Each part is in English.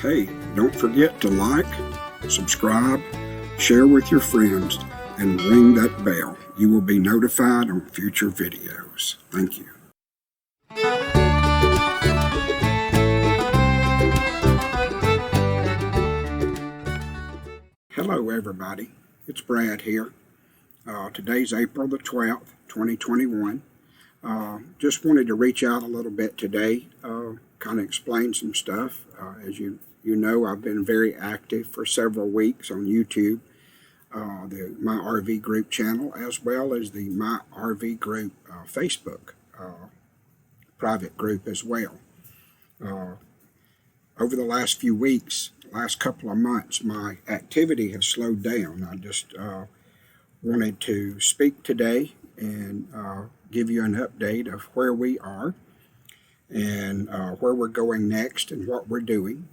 Hey, don't forget to like, subscribe, share with your friends, and ring that bell. You will be notified on future videos. Thank you. Hello everybody, it's Brad here. Today's April the 12th, 2021. Just wanted to reach out a little bit today, kind of explain some stuff. As you know, I've been very active for several weeks on YouTube, the My RV Group channel, as well as the My RV Group Facebook private group as well. Over the last few weeks, last couple of months, my activity has slowed down. I just wanted to speak today and give you an update of where we are and where we're going next and what we're doing.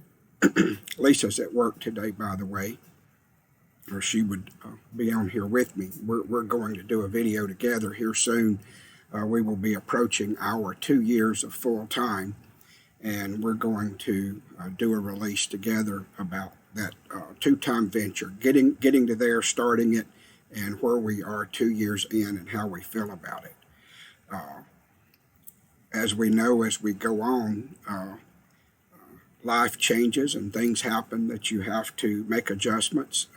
Lisa's at work today, by the way, or she would be on here with me. We're going to do a video together here soon. We will be approaching our 2 years of full-time, and we're going to do a release together about that two-time venture, getting to there, starting it, and where we are 2 years in and how we feel about it. As we know, as we go on, life changes and things happen that you have to make adjustments.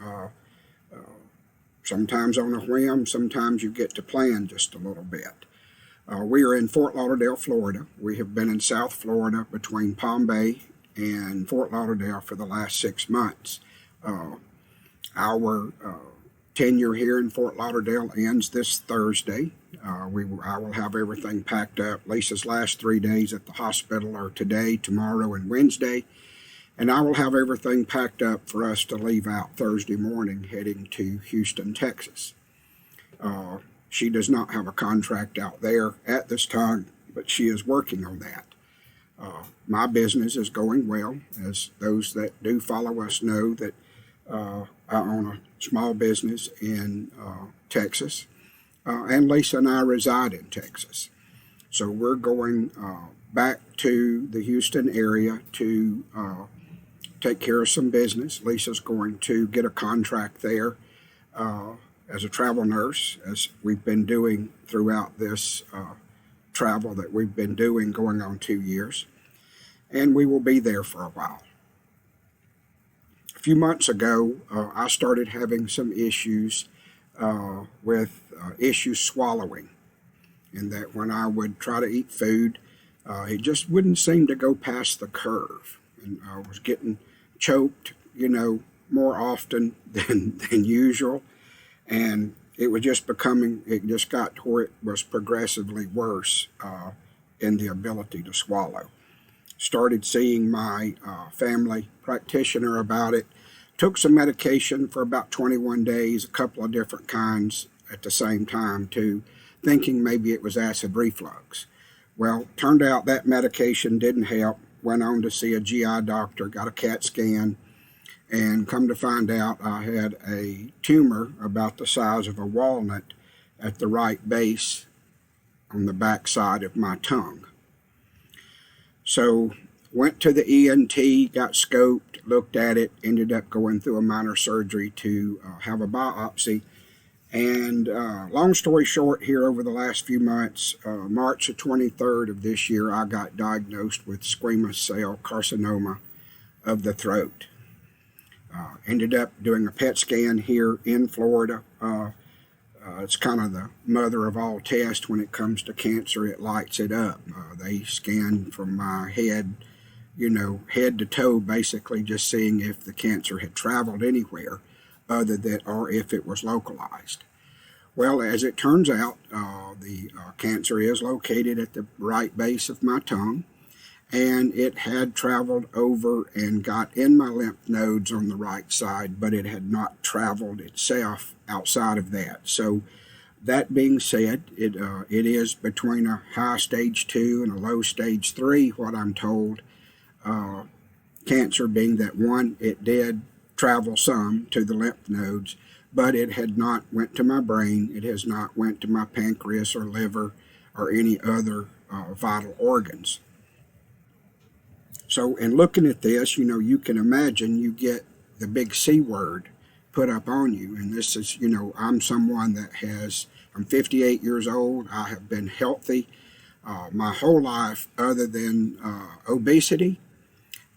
Sometimes on a whim, sometimes you get to plan just a little bit. We are in Fort Lauderdale, Florida. We have been in South Florida between Palm Bay and Fort Lauderdale for the last 6 months. Our tenure here in Fort Lauderdale ends this Thursday. I will have everything packed up. Lisa's last 3 days at the hospital are today, tomorrow, and Wednesday. And I will have everything packed up for us to leave out Thursday morning, heading to Houston, Texas. She does not have a contract out there at this time, but she is working on that. My business is going well, as those that do follow us know that I own a small business in Texas, and Lisa and I reside in Texas. So we're going back to the Houston area to take care of some business. Lisa's going to get a contract there as a travel nurse, as we've been doing throughout this travel that we've been doing going on 2 years. And we will be there for a while. A few months ago, I started having some issues with issues swallowing, and that when I would try to eat food, it just wouldn't seem to go past the curve. And I was getting choked, more often than usual. And it was just it just got to where it was progressively worse in the ability to swallow. Started seeing my family practitioner about it. Took some medication for about 21 days, a couple of different kinds at the same time too, thinking maybe it was acid reflux. Well, turned out that medication didn't help. Went on to see a GI doctor, got a CAT scan, and come to find out I had a tumor about the size of a walnut at the right base on the back side of my tongue. So went to the ENT, got scoped, looked at it, ended up going through a minor surgery to have a biopsy. And long story short, here over the last few months, March the 23rd of this year, I got diagnosed with squamous cell carcinoma of the throat. Ended up doing a PET scan here in Florida. It's kind of the mother of all tests when it comes to cancer. It lights it up. They scanned from my head, head to toe, basically just seeing if the cancer had traveled anywhere other than, or if it was localized. Well, as it turns out, the cancer is located at the right base of my tongue, and it had traveled over and got in my lymph nodes on the right side, but it had not traveled itself outside of that. So that being said, it is between a high stage 2 and a low stage 3, what I'm told. Cancer being that, one, it did travel some to the lymph nodes, but it had not went to my brain. It has not went to my pancreas or liver or any other vital organs. So in looking at this, you can imagine you get the big C word put up on you. And this is, I'm someone I'm 58 years old. I have been healthy my whole life other than obesity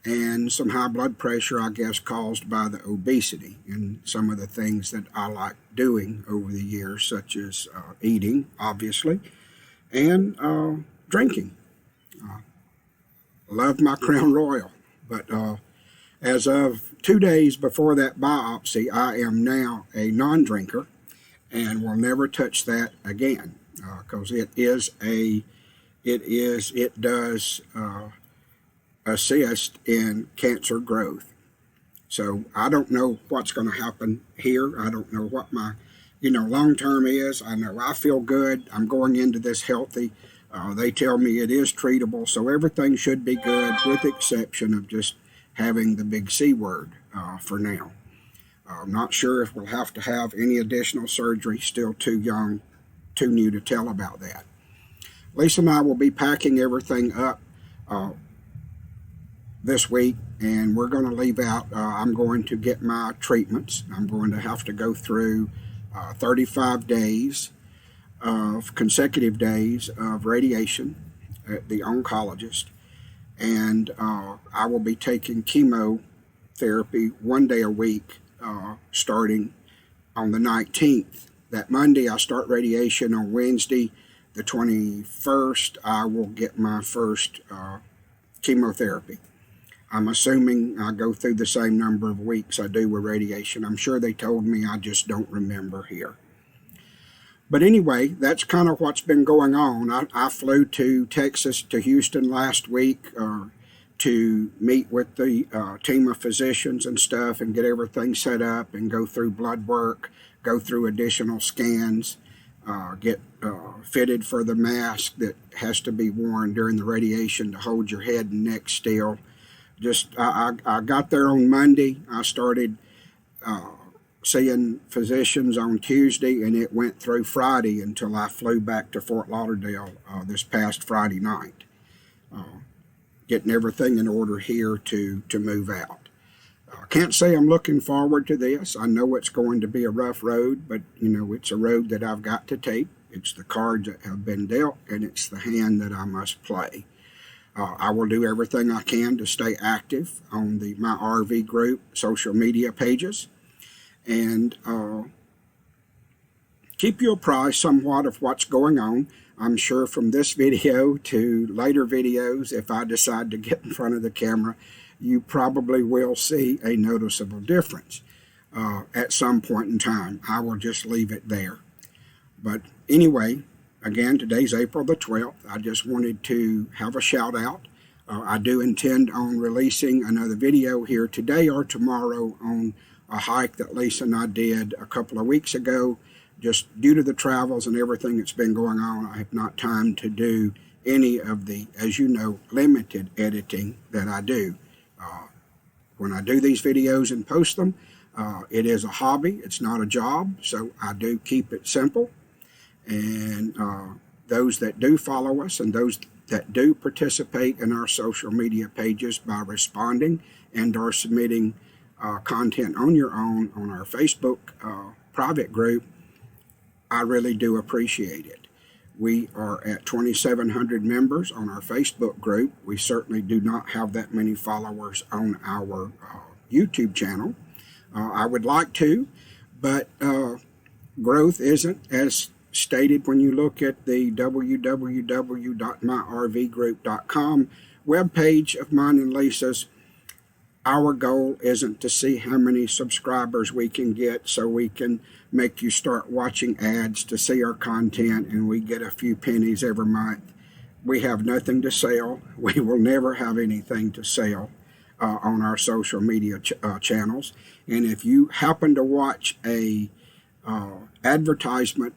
and some high blood pressure, I guess, caused by the obesity and some of the things that I like doing over the years, such as eating, obviously, and drinking. Love my Crown Royal, but as of 2 days before that biopsy, I am now a non-drinker and will never touch that again because it does assist in cancer growth. So I don't know what's going to happen here. I don't know what my long term is. I know I feel good. I'm going into this healthy. They tell me it is treatable, so everything should be good with the exception of just having the big C word for now. I'm not sure if we'll have to have any additional surgery. Still too young, too new to tell about that. Lisa and I will be packing everything up this week, and we're going to leave out. I'm going to get my treatments. I'm going to have to go through 35 days of consecutive days of radiation at the oncologist, and I will be taking chemotherapy 1 day a week starting on the 19th. That Monday I start radiation. On Wednesday the 21st I will get my first chemotherapy. I'm assuming I go through the same number of weeks I do with radiation. I'm sure they told me, I just don't remember here. But anyway, that's kind of what's been going on. I flew to Texas, to Houston last week to meet with the team of physicians and stuff and get everything set up and go through blood work, go through additional scans, get fitted for the mask that has to be worn during the radiation to hold your head and neck still. I got there on Monday. I started seeing physicians on Tuesday, and it went through Friday until I flew back to Fort Lauderdale this past Friday night, getting everything in order here to move out. I can't say I'm looking forward to this. I know it's going to be a rough road, but it's a road that I've got to take. It's the cards that have been dealt, and it's the hand that I must play. I will do everything I can to stay active on my RV group social media pages, and keep you apprised somewhat of what's going on. I'm sure from this video to later videos, if I decide to get in front of the camera, you probably will see a noticeable difference at some point in time. I will just leave it there. But anyway, again, today's April the 12th. I just wanted to have a shout out. I do intend on releasing another video here today or tomorrow on a hike that Lisa and I did a couple of weeks ago. Just due to the travels and everything that's been going on, I have not time to do any of the, as you know, limited editing that I do. When I do these videos and post them, it is a hobby. It's not a job, so I do keep it simple. And those that do follow us and those that do participate in our social media pages by responding and or submitting content on your own on our Facebook private group, I really do appreciate it. We are at 2,700 members on our Facebook group. We certainly do not have that many followers on our YouTube channel. I would like to, but growth isn't as stated when you look at the www.myrvgroup.com webpage of mine and Lisa's. Our goal isn't to see how many subscribers we can get so we can make you start watching ads to see our content and we get a few pennies every month. We have nothing to sell. We will never have anything to sell on our social media channels. And if you happen to watch a advertisement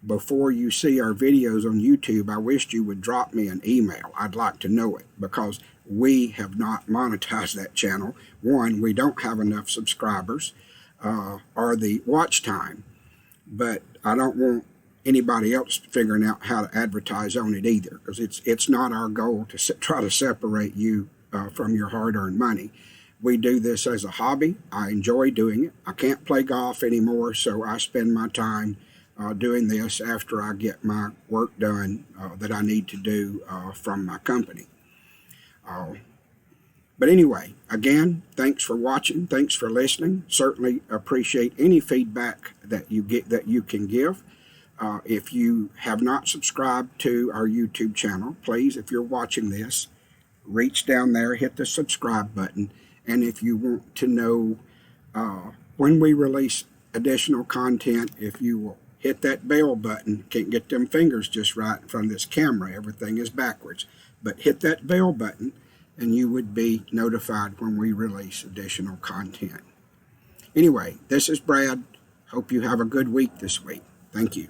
before you see our videos on YouTube, I wish you would drop me an email. I'd like to know it because we have not monetized that channel. One, we don't have enough subscribers or the watch time, but I don't want anybody else figuring out how to advertise on it either, because it's not our goal to try to separate you from your hard-earned money. We do this as a hobby. I enjoy doing it. I can't play golf anymore, so I spend my time doing this after I get my work done that I need to do from my company. But anyway, again, thanks for watching. Thanks for listening. Certainly appreciate any feedback that you can give. If you have not subscribed to our YouTube channel, please, if you're watching this, reach down there, hit the subscribe button. And if you want to know when we release additional content, if you will hit that bell button. Can't get them fingers just right in front of this camera. Everything is backwards. But hit that bell button and you would be notified when we release additional content. Anyway, this is Brad. Hope you have a good week this week. Thank you.